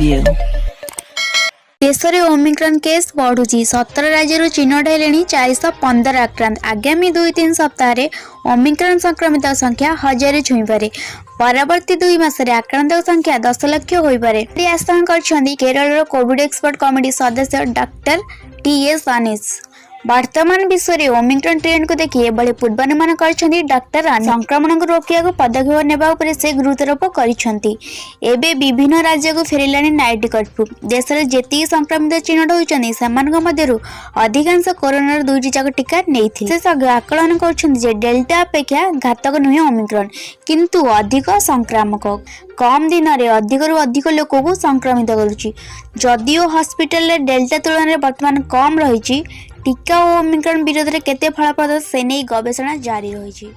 दिए। देश में ओमिक्रॉन केस बढ़ुची 17 राज्य चिन्हट हेले 415 आक्रांत। आगामी 2-3 सप्ताह ओमिक्रॉन संक्रमित संख्या 1000 छुईपे। परवर्ती 2 मास आक्रांत संख्या 10 लाख होईपे। आशंका कर केरल कोविड एक्सपर्ट कमिटी सदस्य डॉक्टर टी.एस. अनीस। वर्तमान विश्व में ओमिक्रॉन ट्रेंड को देखिए एभली पूर्वानुमान करछंती डॉक्टर अनीस। संक्रमण को रोकिया पदक्षेप नेबा उपरे से गुरुत्वारोप करिसंती। एबे विभिन्न राज्य को फेरिलानी नाइट कर्फ्यू। देश में जेती संक्रमित चिन्हट होइछंती सेमानक मध्यरु अधिकांश कोरोना 2टी जाक टीका नेइथिले। विशेषज्ञ आकलन करछंती जे डेल्टा अपेक्षा घातक नुहे ओमिक्रॉन, किंतु अधिक संक्रामक। कम दिन में अधिक अधिक लोक को संक्रमित करुच्ची। जदिओ हॉस्पिटल रे डेल्टा तुलन में वर्तमान कम रही, टीका और ओमिक्रॉन विरोध में केते फलप्रद से नहीं गवेषणा जारी रही।